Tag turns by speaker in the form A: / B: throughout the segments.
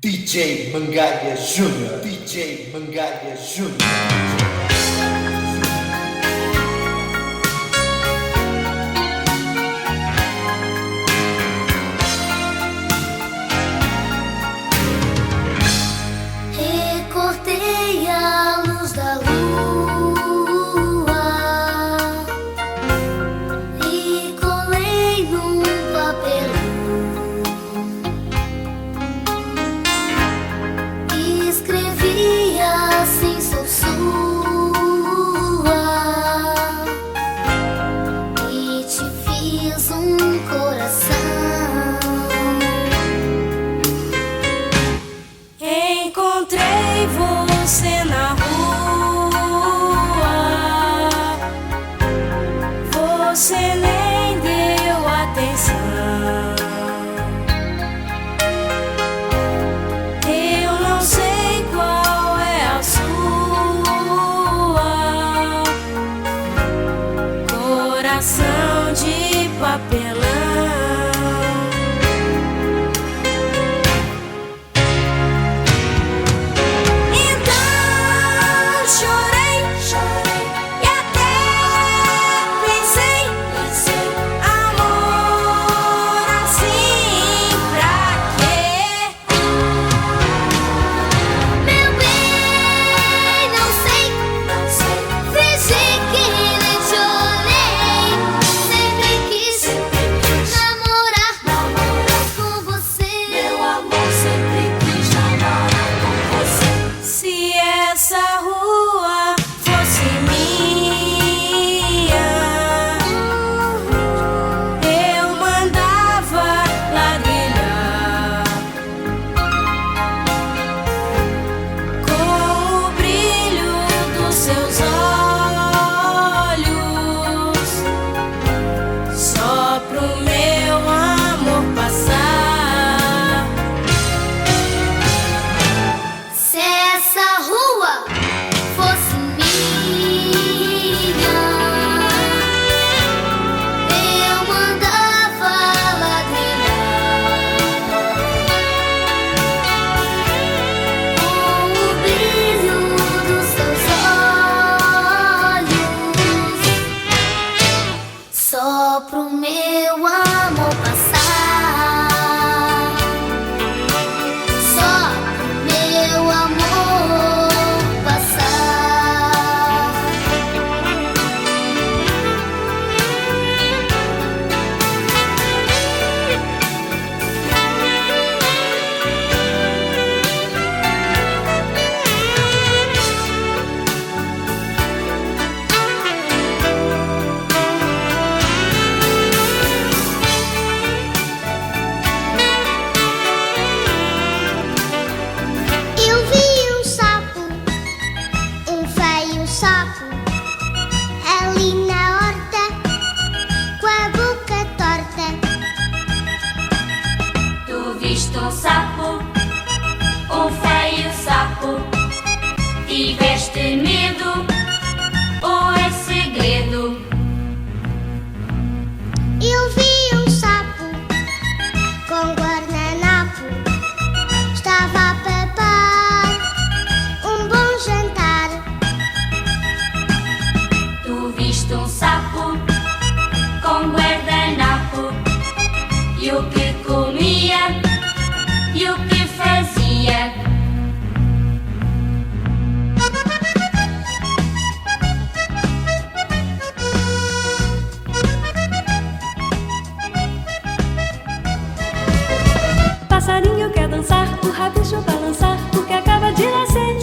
A: DJ Mangalha Júnior, DJ Mangalha Júnior.
B: Recortei a luz da lua e colei num papelão. Escrevi assim: sou sua, e te fiz um coração.
C: Encontrei você na rua, você nem deu atenção. Eu não sei qual é a sua, coração de papelão.
B: Só pro meu amor passar, só pro meu amor passar. Sapo ali na horta, com a boca torta.
C: Tu viste um sapo, um feio sapo, tiveste medo ou é segredo?
B: Eu vi um sapo com guardanapo, estava a papar um bom jantar.
C: Tu viste um sapo com guardanapo, e o que comia e o que fazia?
D: Passarinho quer dançar, o rabicho balançar, porque acaba de nascer.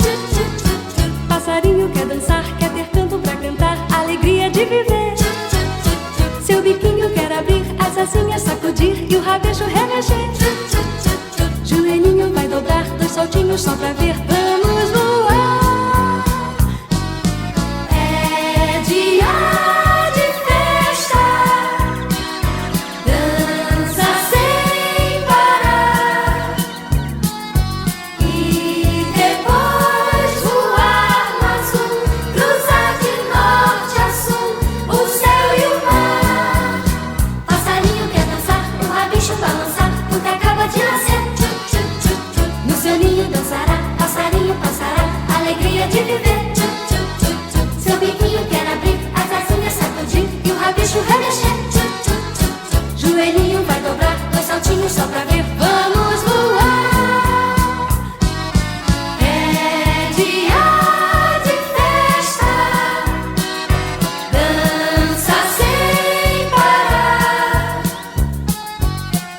D: Passarinho quer dançar, quer ter canto pra cantar, alegria de viver. Seu biquinho quer abrir, as asinhas sacudir e o rabicho remexer. Joelhinho vai dobrar, dois saltinhos só pra ver, vamos voar. É dia de festa, dança sem parar, e depois voar no azul, cruzar de norte a sul, o céu e o mar. Passarinho quer dançar, o rabicho balançar, porque acaba de nascer.
B: seu ninho dançará, passarinho passará, alegria de viver. Tchup, tchup, tchup, tchup. Seu biquinho quer abrir, as asinhas sacudir e o rabicho remexer. Tchup, tchup, tchup, tchup. Joelhinho vai dobrar, dois saltinhos só pra ver. Vamos voar. É dia de festa, dança sem parar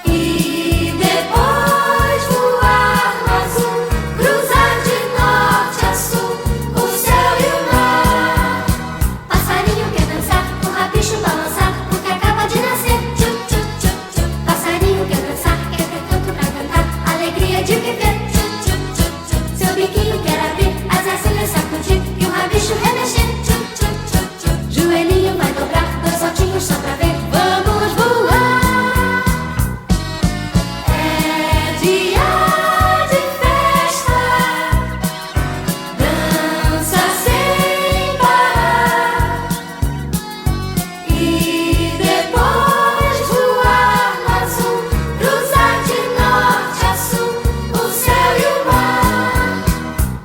B: e depois voar no azul, cruzar de norte a sul o céu e o mar. Passarinho quer dançar, o rabicho balançar, porque acaba de nascer. Tchup, tchup, tchup, tchup. Passarinho quer dançar, quer ter canto pra cantar, alegria de viver. Tchup, tchup, tchup, tchup. Seu biquinho quer abrir, as asinhas sacudir e o rabicho remexer. Tchup, tchup, tchup, tchup. Joelhinho vai dobrar, dois saltinhos só pra ver. Vamos voar. É dia de festa, dança sem parar e depois voar no azul, cruzar de norte a sul o céu e o mar.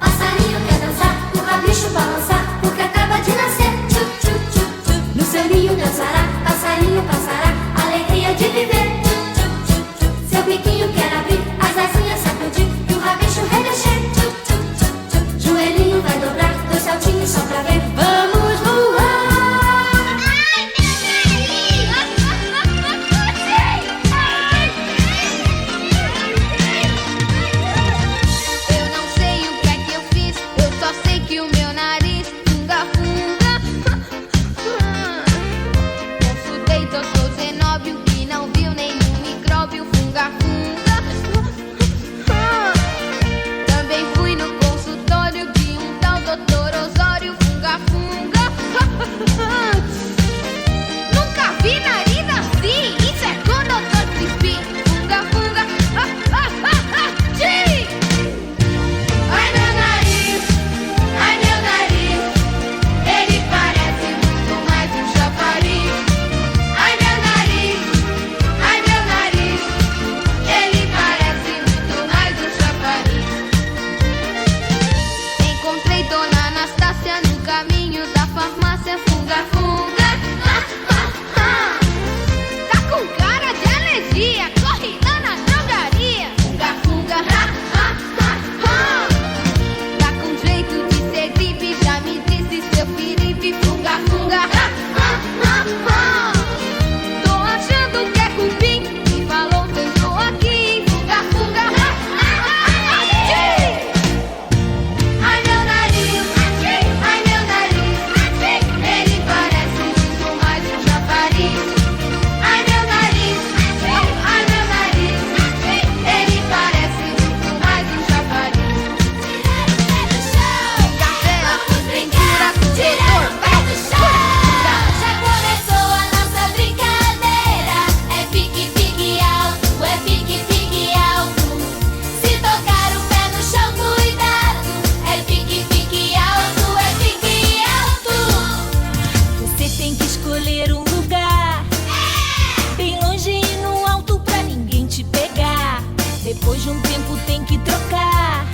B: Passarinho quer dançar, o rabicho balançar, porque acaba de nascer. Tchup, tchup, tchup, tchup. No seu ninho dançará, passarinho passará, alegria de viver. Tchup, tchup, tchup, tchup. Seu biquinho quer abrir, as asinhas sacudir e o rabicho remexer. Tchup, tchup, tchup, tchup. Joelhinho vai dobrar, dois saltinhos só pra ver. Vamos voar.
E: Eu não sei o que é que eu fiz, eu só sei que o meu nariz funga, funga. Consultei doutor Zenóbio que não viu nenhum micróbio, funga, funga. Também fui no consultório de um tal doutor Osório, funga, funga. Nunca vi nariz assim, isso é com doutor Crispim, funga, funga. Sim! Ai meu nariz, ele parece muito mais um chafariz. Ai meu nariz, ele parece muito mais um chafariz. Encontrei Dona Anastácia no caminho da farmácia, funga, funga. Tá com cara de alergia, corre lá na drogaria, funga, funga. Tá com jeito de ser gripe, já me disse seu Felipe, funga, funga. Tô achando que é cupim, me falou que eu estou aqui, funga, funga. Ai meu nariz, ele parece muito mais um chafariz. Ai meu nariz, ele parece muito mais um chafariz. Café, pintura, doutor,
B: Já começou a nossa brincadeira. É pique, pique alto, é pique, pique alto. Se tocar o pé no chão, cuidado. É pique, pique alto, é pique alto.
D: Você tem que escolher um lugar bem longe e no alto pra ninguém te pegar. Depois de um tempo tem que trocar,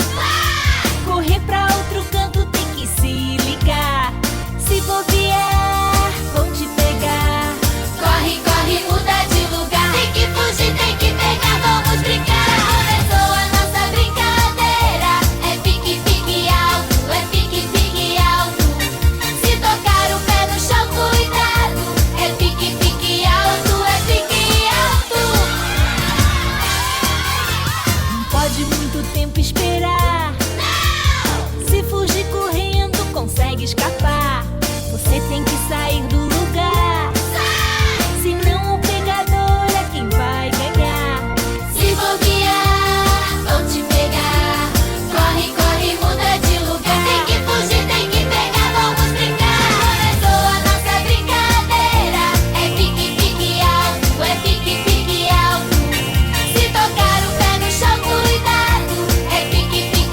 D: correr pra outro canto, tem que se ligar. Se bobear, vão te pegar.
B: Corre, corre, muda de lugar. Tem que fugir, tem que pegar, vamos brincar. Já começou a nossa brincadeira. É pique, pique alto, é pique, pique alto. Se tocar o pé no chão, cuidado. É pique, pique alto, é pique alto.
D: Não pode muito tempo esperar. Se fugir correndo, consegue escapar. Você tem que sair do lugar, senão o pegador é quem vai ganhar.
B: Se bobear, vão te pegar. Corre, corre, muda de lugar. Tem que fugir, tem que pegar, vamos brincar. Começou a nossa brincadeira. É pique, pique alto, é pique, pique alto. Se tocar o pé no chão, cuidado. É pique, pique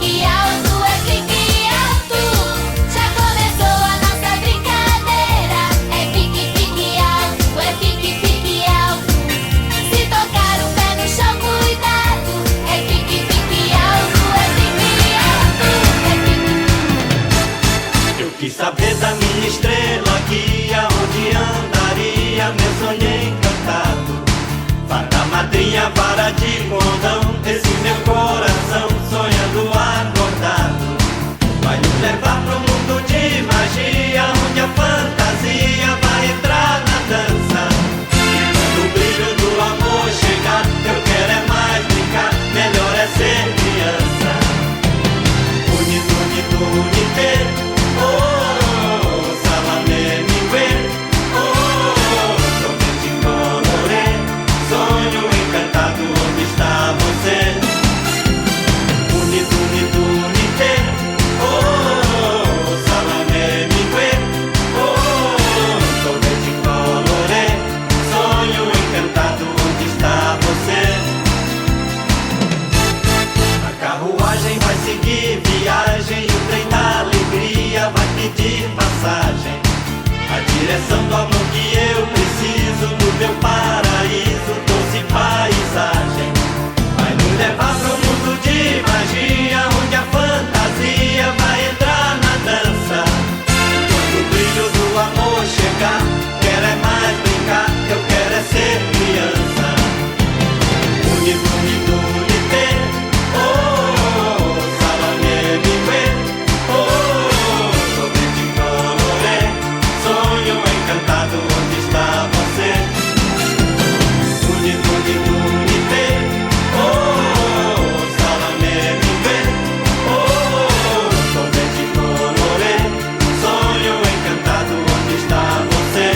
F: direção do amor que eu preciso no meu paraíso, doce paisagem. Vai nos levar pro mundo de magia, onde a fantasia vai entrar na dança. Quando o brilho do amor chegar, quero é mais brincar, eu quero é ser criança. Uni, uni, unité, oh, Salomé, Migué, oh, sorvete coloré, sonho encantado, onde está você? Uni, uni, unité, oh, Salomé, Migué, oh, sorvete coloré, sonho encantado, onde está você?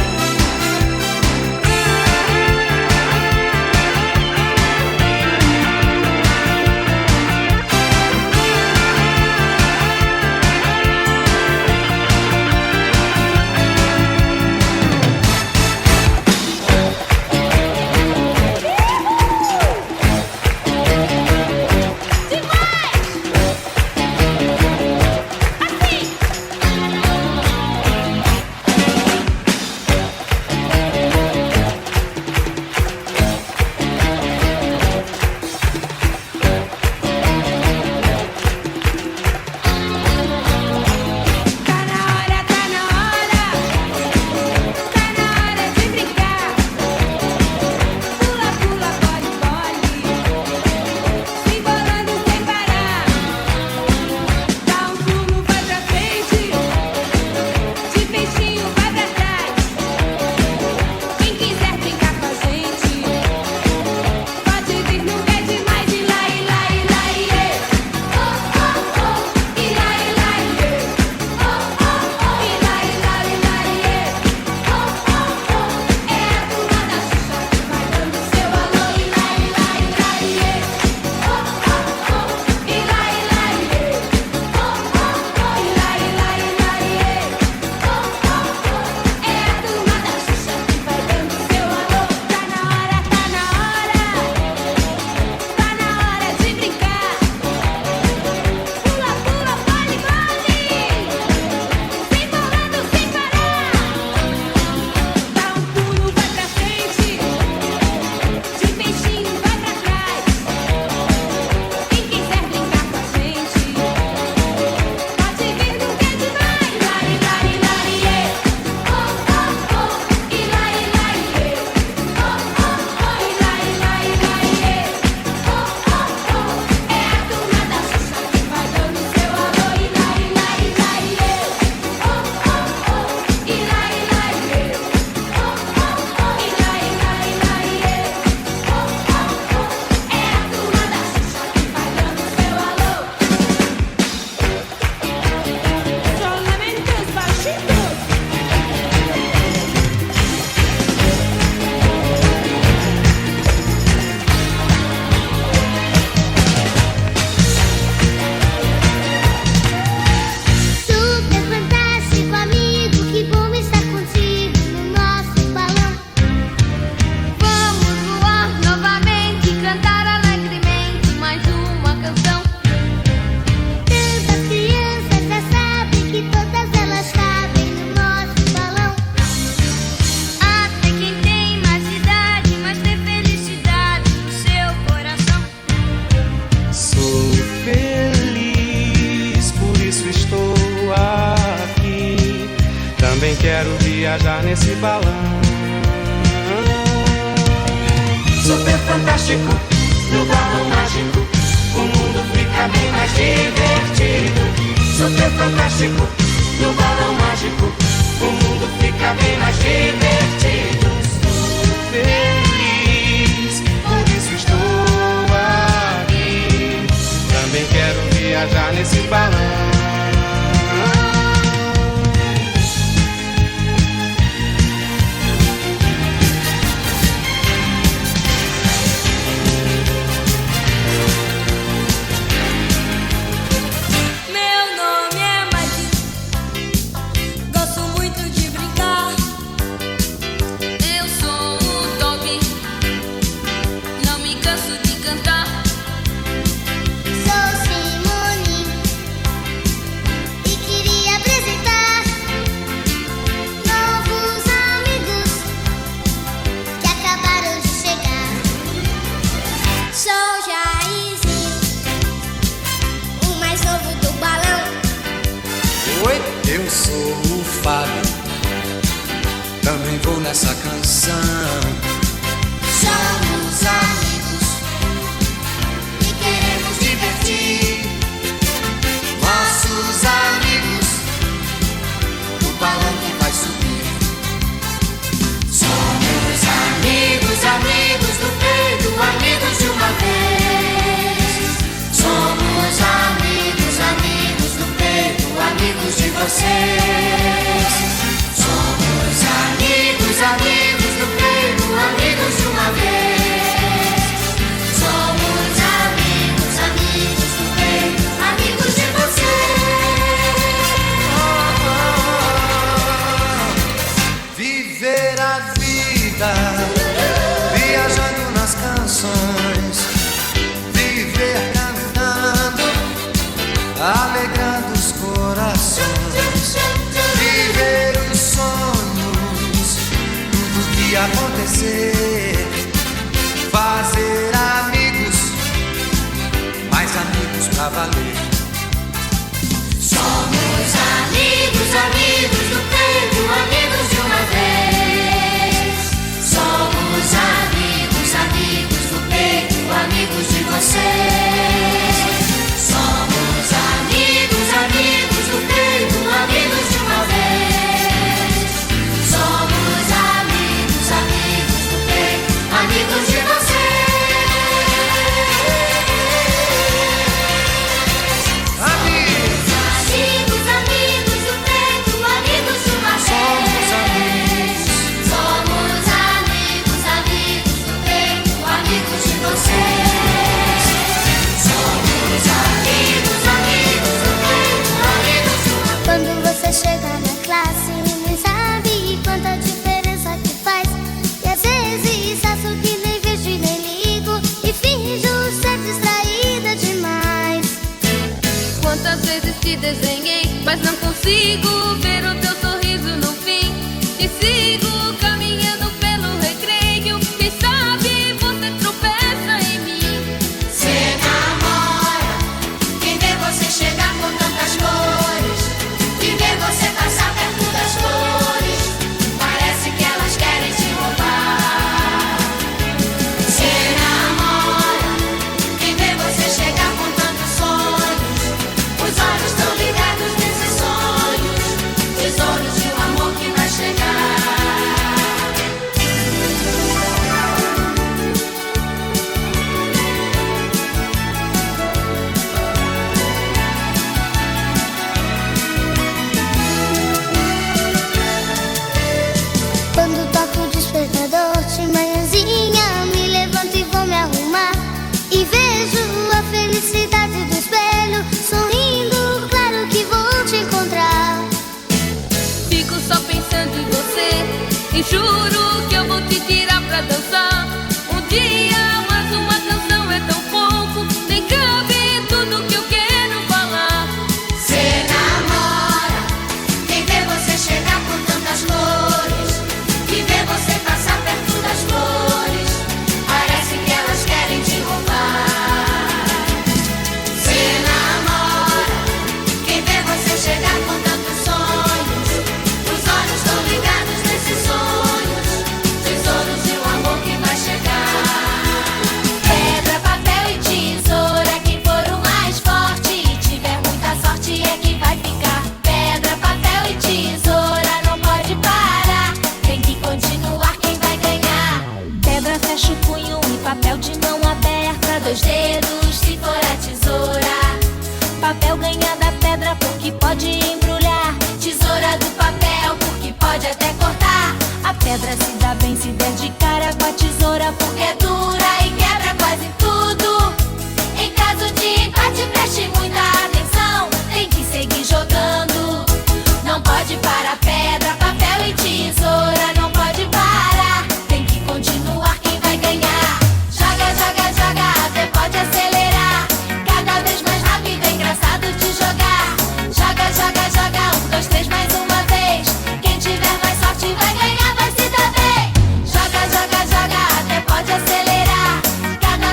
G: Quero viajar nesse balão.
F: Super fantástico, no balão mágico, o mundo fica bem mais divertido. Super fantástico, no balão mágico, o mundo fica bem mais divertido.
G: Sou feliz, por isso estou aqui. Também quero viajar nesse balão.
E: Sou Simone,
A: eu sou o Fábio, também vou nessa canção.
B: Somos amigos e queremos divertir
A: Nossos amigos, o balão que vai subir.
B: Somos amigos, amigos do peito, amigos de uma vez. Somos amigos, amigos do peito, amigos de vocês. Somos amigos, amigos do peito, amigos de uma vez. Somos amigos, amigos do peito, amigos de vocês.
A: Viver a vida, viajando nas canções, viver cantando, alegrando os corações, viver os sonhos, tudo que acontecer, fazer amigos, mais amigos pra valer.
B: Somos amigos, amigos do peito, amigos de uma vez. Somos amigos, amigos do peito, amigos de vocês. Somos amigos, amigos do peito, amigos de uma vez. Somos amigos, amigos do peito, amigos de vocês.
A: Amigos,
B: Amigos, amigos do peito, amigos de uma
A: somos
B: vez.
A: amigos.
B: Somos amigos, amigos do peito, amigos de vocês. Somos amigos, amigos do peito, amigos de uma vez.
E: Quando você chega na classe, nem sabe quanta diferença que faz. E às vezes faço que nem vejo e nem ligo, e finjo ser distraída demais.
H: Quantas vezes te desenhei, mas não consigo ver o teu sorriso no fim. E sigo caminhando pelo recreio, quem sabe você tropeça em mim.
B: Você namora, quem vê você chegar com tantas cores, e vê você passar perto das flores, parece que elas querem te roubar. Você namora, quem vê você chegar com tantos sonhos, os olhos estão ligados nesses sonhos, tesouros de um amor que vai chegar.
E: Quando toco o despertador de manhãzinha, me levanto e vou me arrumar, e vejo a felicidade do espelho sorrindo, claro que vou te encontrar.
H: Fico só pensando em você e juro que eu vou te tirar pra dançar. Um dia, mas uma canção é tão pouco, nem cabe tudo que eu quero falar.
B: Você namora, quem vê você chegar com tantas cores, e vê você passar perto das flores, parece que elas querem te roubar. Você namora, quem vê você chegar com tantos sonhos, os olhos estão ligados nesses sonhos, tesouros de um amor que vai chegar. Pedra, papel e tesoura, quem for o mais forte e tiver muita sorte é que vai ficar. Pedra, papel e tesoura, não pode parar, tem que continuar, quem vai ganhar.
C: Pedra fecha o punho e papel de mão aberta,
B: Dois dedos se for a tesoura,
C: papel ganha da pedra porque pode embrulhar.
B: tesoura do papel porque pode até cortar.
C: A pedra se dá bem se der de cara com a tesoura, porque
B: É dura e quebra quase tudo. Em caso de empate, preste muita atenção, tem que seguir jogando. Não pode parar, pedra, papel e tesoura, não pode parar, tem que continuar, quem vai ganhar. Joga, joga, joga, até pode acelerar, cada vez mais rápido, é engraçado de jogar. Joga, joga, joga, 1, 2, 3, mais uma vez, quem tiver mais sorte vai ganhar, vai se dar bem. Joga, joga, joga, até pode acelerar, cada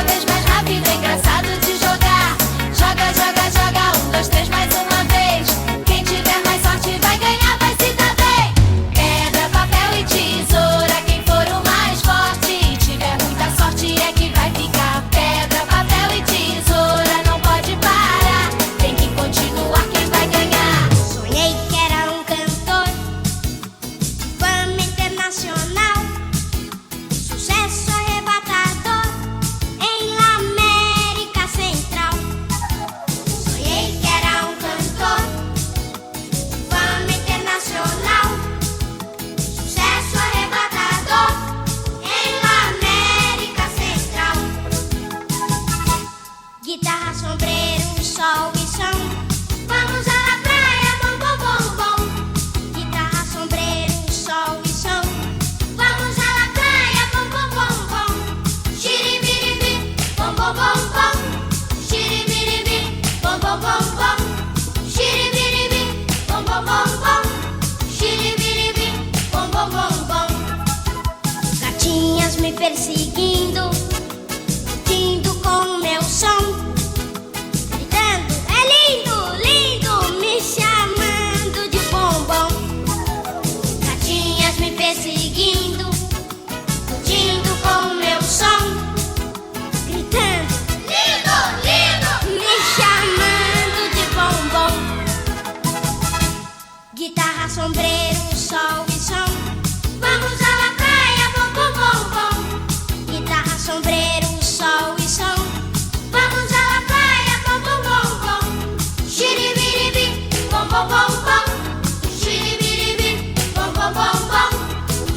E: perseguindo, indo com meu som, gritando, é lindo, lindo, me chamando de bombom. Gatinhas me perseguindo, indo com meu som, gritando, lindo, lindo, me chamando de bombom. Guitarra, sombreiro, sol e som. Vamos à praia, bom, bom, bom, bom. Guitarra, sombreiro, sol e som. Vamos à praia, bom, bom, bom, bom. Xiribiribi, bom, bom, bom, bom. Xiribiribi, bom, bom, bom, bom.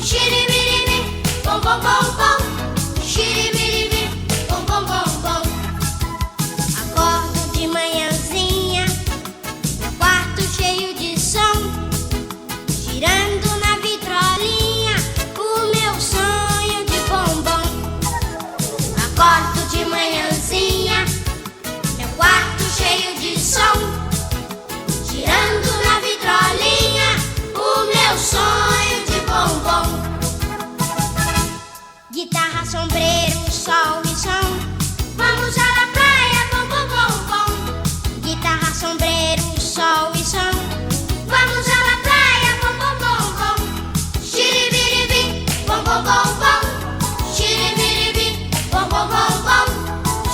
E: Xiribiribi, bom, bom, bom, bom. Xiribiribi, bom, bom, bom, bom. Acordo de manhãzinha, meu quarto cheio de som, girando na vitrolinha o meu sonho de bombom. Acordo de manhãzinha, meu quarto cheio de som, girando na vitrolinha o meu sonho de bombom. Guitarra, sombreiro, sol e som. Vamos à praia, bom, bom, bom, bom. Guitarra, sombreiro, sol e som. Vamos à praia, bom, bom, bom, bom. Xiribiribi, bom, bom, bom, bom. Xiribiribi, bom, bom, bom, bom.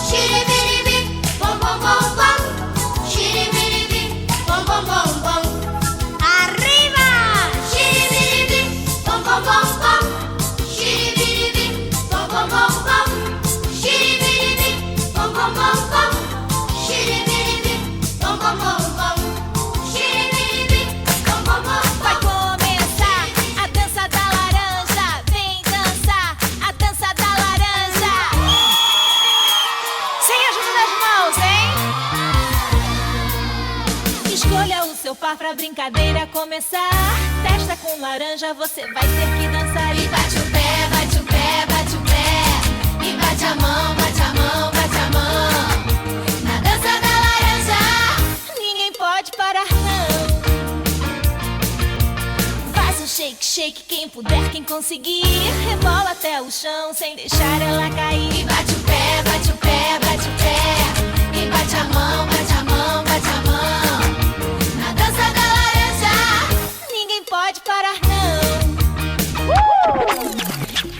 E: Xiribiribi, bom, bom, bom, bom. Xiribiribi, bom, bom, bom, bom. Arriba! Xiribiribi, bom, bom, bom, bom. Xiribiribi, bom, bom, bom, bom. Xiribiribi, bom, bom, bom, bom. Xiribiribi, bom, bom, bom, bom. Xiribiribi, bom, bom, bom,
C: Vai
E: bom.
C: começar a dança da laranja. Vem dançar a dança da laranja. Sem ajuda das mãos, hein? Escolha o seu par pra brincadeira começar. Testa com laranja, você vai ter que dançar. E bate o pé, bate o pé, bate o pé. E bate a mão, bate a mão, bate a mão. Na dança da laranja, ninguém pode parar, não. Faz um shake, shake, quem puder, quem conseguir. Rebola até o chão, sem deixar ela cair. E bate o pé, bate o pé, bate o pé. E bate a mão, bate a mão, bate a mão. Na dança da laranja, ninguém pode parar, não.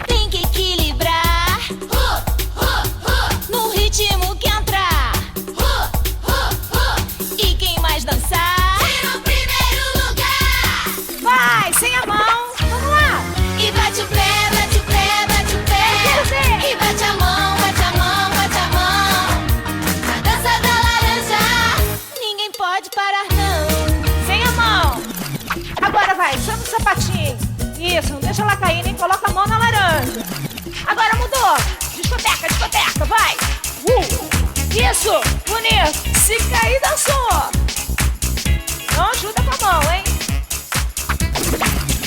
C: Tem que equilibrar no ritmo que entrar. E quem mais dançar,
E: No primeiro lugar.
C: vai, sem a mão. Vamos lá.
E: E bate o pé, bate o pé, bate o pé. E bate a mão, bate a mão, bate a mão. Na dança da laranja,
C: Ninguém pode parar, não. Sem a mão. Agora vai, só no sapatinho. Isso, não deixa ela cair, nem coloca a mão na laranja. Agora mudou. Discoteca, discoteca, vai. Isso, bonito. Se cair, dançou. Não ajuda com a mão, hein?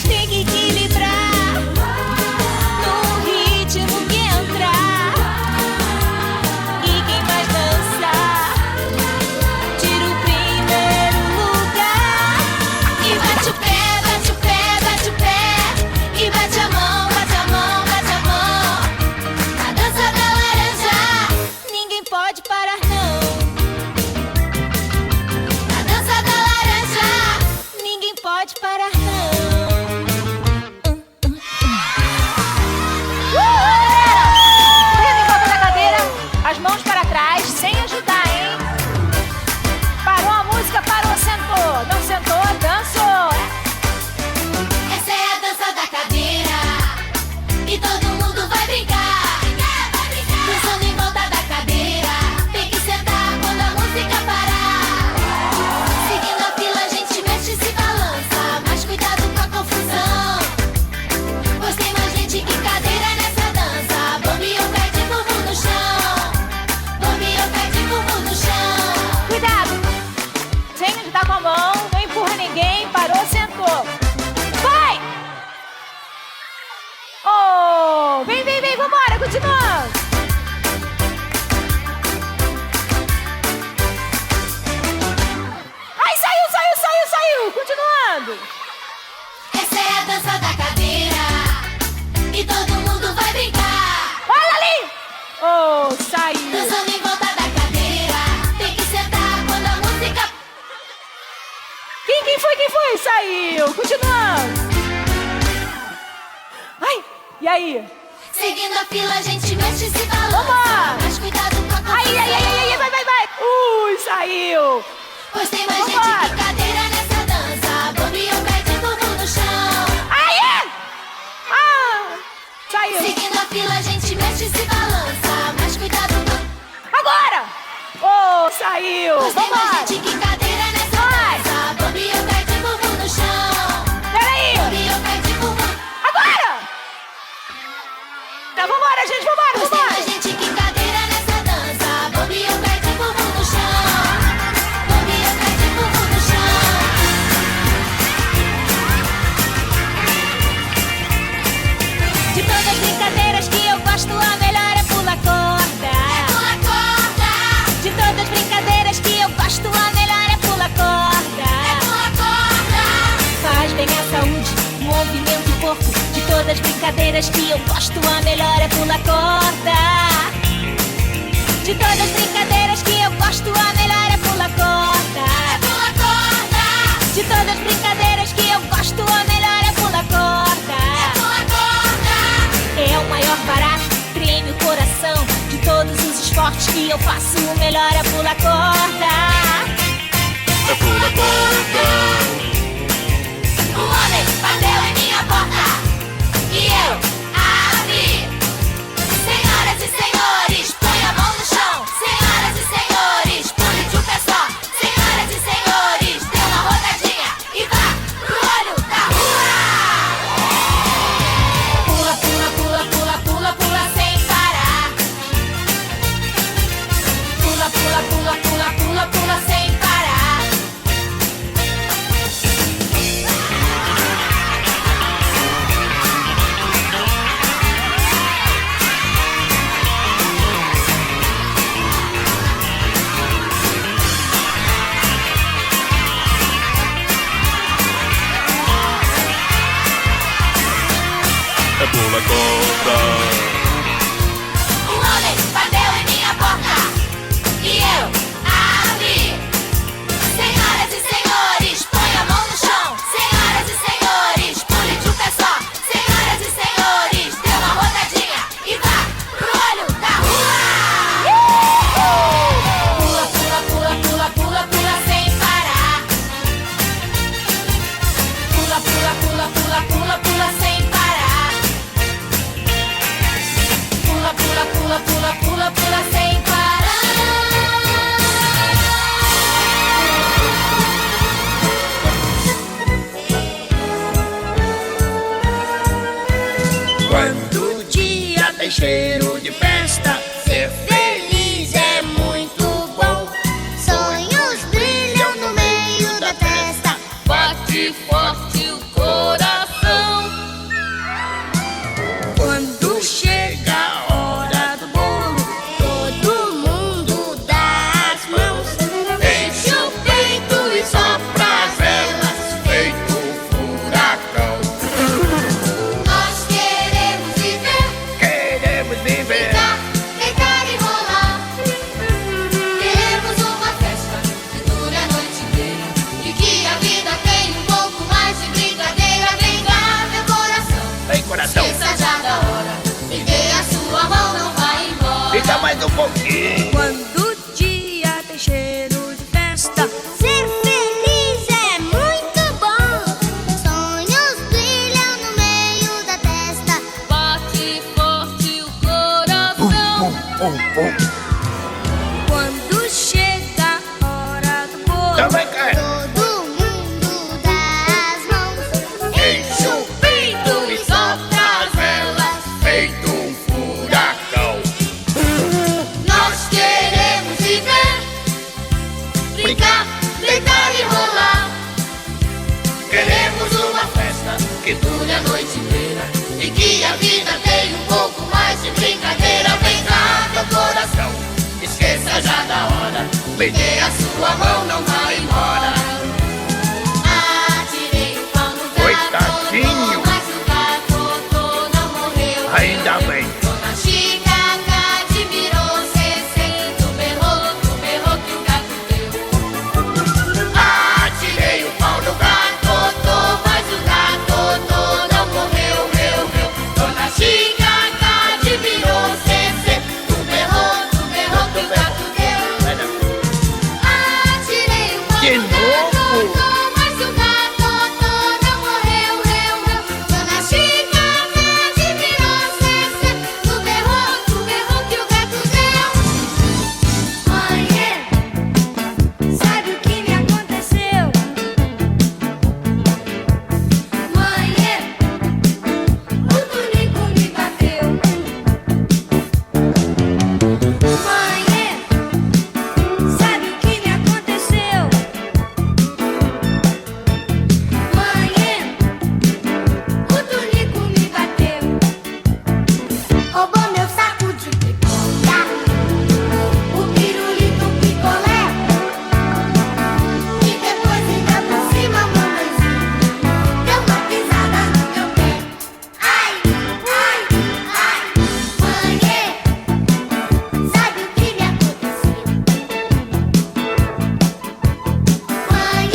C: Tem que equilibrar no ritmo que entrar. E quem mais dançar, tira o primeiro lugar.
E: e bate o pé, bate o pé, bate o pé. E bate a mão, bate a mão, bate a mão. Na dança da laranja,
C: Ninguém pode parar, não.
E: na dança da laranja.
C: Ninguém pode parar, não. Correndo em volta da cadeira, as mãos para trás, sem ajudar, hein? Parou a música, parou, sentou. Não sentou, dançou.
E: Essa é a dança da cadeira e todo mundo vai brincar. Dançando em volta da cadeira, tem que sentar quando a música parar. Seguindo a fila a gente mexe e se balança, mas cuidado com a confusão, pois tem mais gente que cadeira nessa dança. Bombeou, cai de bumbum no chão. Bombeou, cai de bumbum no chão.
C: Cuidado, sem ajudar com a mão, não empurra ninguém, parou, sentou. Vai! Oh, vem, vem, vem, vambora, continuando. Ai, saiu, saiu, saiu, saiu, continuando.
E: Essa é a dança da cadeira e todo mundo vai brincar.
C: Quem foi? Saiu. Continuando. Ai, e aí?
B: Seguindo a fila, a gente mexe e se balança.
C: Vambora.
B: Mas cuidado com a confusão.
C: Ai, vai. Saiu.
B: Pois tem mais gente que cadeira nessa dança. Bambiou o pé de bumbum no chão.
C: Saiu.
B: Seguindo a fila, a gente mexe e se balança. Mas cuidado com...
C: Agora. Saiu.
B: Pois tem mais
C: Vambora.
B: gente que cadeira nessa dança. Bambiou o pé de bumbum no chão.
C: Peraí.
B: Bambiou o pé de bumbum.
C: Agora. Não, vambora, gente.
B: Pois tem
C: Vambora.
B: mais gente que cadeira nessa dança. Bambiou o pé de bumbum no chão. Bambiou o pé de bumbum no chão.
H: De todas as brincadeiras que eu gosto, a melhor é pular corda.
B: Pula corda.
H: De todas as brincadeiras que eu gosto, a melhor é pular corda.
B: Pula corda.
H: Faz bem à saúde, movimento e corpo. De todas as brincadeiras que eu gosto, a melhor é pular corda. De todas as brincadeiras que eu gosto, a melhor é pular corda.
B: Pula corda.
H: De todas as brincadeiras que eu gosto, a melhor é pular corda.
B: Pula corda.
H: É o maior barato, treme o coração. De todos os esportes que eu faço, o melhor é pular corda.
G: É pula corda.
B: Um homem bateu em minha porta e eu abri. Senhoras e senhores, põe a mão no chão. Senhoras e senhores, pule de um pé só. Senhoras e senhores, dê uma rodadinha e vá pro olho da rua. Pula, pula, pula, pula, pula, pula sem parar. Pula, pula, pula, pula, pula, pula sem parar.
G: É pula corda.
B: Um homem bateu em minha porta e eu abri. Senhoras e senhores, põe a mão no chão. Senhoras e senhores, pule de um pé só. Senhoras e senhores, dê uma rodadinha e vá pro olho da rua. Pula, pula, pula, pula, pula, pula sem parar. Pula, pula, pula, pula, pula, pula sem parar. Pula, pula, pula, pula, pula, pula sem parar.
F: Quando o dia tem cheiro de festa, ser feliz é muito bom.
E: Sonhos brilham no meio da testa.
H: Bate forte o coração.
F: Quando chega a hora do bolo,
E: Todo mundo dá as mãos.
F: enche o peito e sopra as velas, feito um furacão.
B: Nós queremos viver,
F: Queremos viver,
B: deitar e rolar. Queremos uma festa que dure a noite inteira e que a vida tenha um pouco mais de brincadeira. Vem cá, meu coração,
F: vem coração,
B: esqueça já da hora. Me dê a sua mão, não vai embora.
F: fica mais um pouquinho.
H: Quando o dia tem cheiro de festa,
E: Ser feliz é muito bom. Sonhos brilham no meio da testa.
H: bate forte o coração. Quando chega a hora do bolo,
F: Também quer.
E: Todo mundo dá as mãos.
F: Enche o peito e sopra as velas, feito um furacão.
B: Nós queremos viver, brincar, deitar e rolar.
F: Queremos uma festa que dure a noite inteira e que a vida tenha um pouco mais de brincadeira. Vem cá, meu coração, esqueça já da hora. Me dê a sua mão, não vai embora.
B: Atirei o pau no gato,
F: Coitadinho.
B: mas o gato não morreu.
F: Ainda bem.
B: Dona Chica admirou, tu berrou que o gato deu.
F: Atirei o pau no gato,
I: De novo?
B: Mas o gato não morreu, Dona Chica fez e virou cê. Tu berrou que o gato deu. Mãe, sabe o que me aconteceu? Mãe, o Tunico me bateu. Mãe, sabe o que me aconteceu? Mãe, o Tunico me bateu. Roubou meu saco de pipoca, o pirulito, o picolé, e depois ainda por cima, mamãezinha, deu uma pisada no meu pé. Ai, ai, ai. Mãe, sabe o que me aconteceu? Mãe,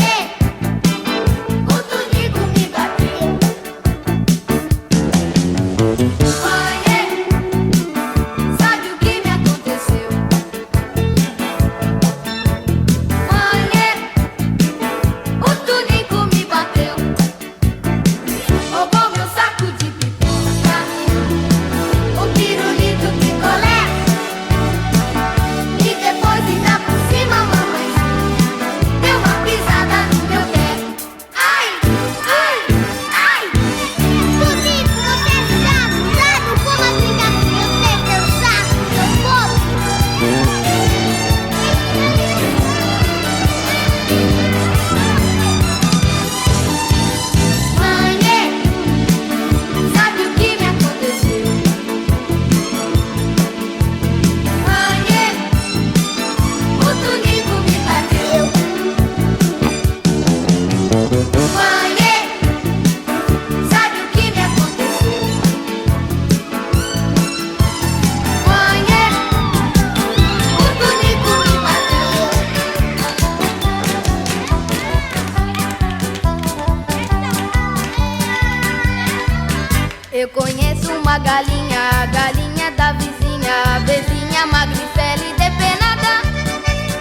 B: o Tunico me bateu. Mãe, sabe o que me aconteceu? Mãe, o Tunico me bateu. Roubou meu saco de pipoca, o pirulito, o picolé, e depois ainda por cima, mamãezinha, deu uma pisada no meu pé. Ai, ai, ai. Tunico, você está abusado. Como assim, gatinho? Eu sei teu saco, seu povo. Mãe, sabe o que me aconteceu? Mãe, o Tunico me bateu. Mãe, sabe o que me aconteceu? Mãe, o Tunico me bateu. Eu conheço uma galinha, galinha da vizinha, vizinha magricela e depenada.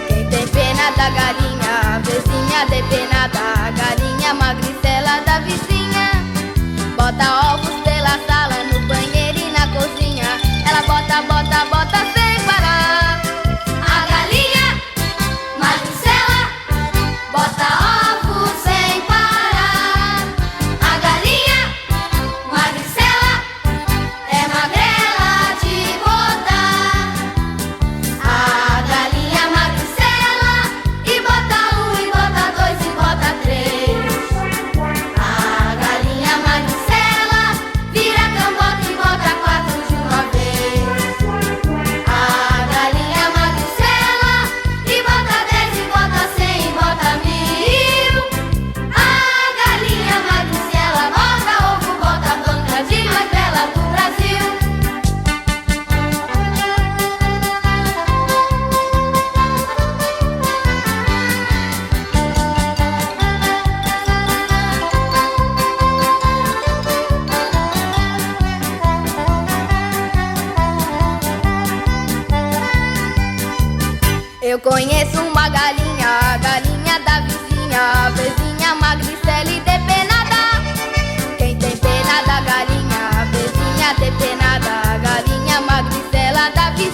B: Quem tem pena da galinha, vizinha depenada, galinha magricela da vizinha. Bota ovos pela sala, no banheiro e na cozinha. Ela bota, bota, bota sem parar. A galinha magricela bota ovos sem parar. A galinha magricela é magrela de botar. A galinha magricela e bota um, e bota dois, e bota três. A galinha magricela vira cambota e bota quatro de uma vez. A galinha magricela e bota 10, e bota 100, e bota 1000. A galinha magricela bota ovo, bota a banca de mais bela do Brasil. Eu conheço uma galinha, galinha da vizinha, vizinha magricela e depenada. Quem tem pena da galinha, vizinha depenada, galinha magricela da vizinha.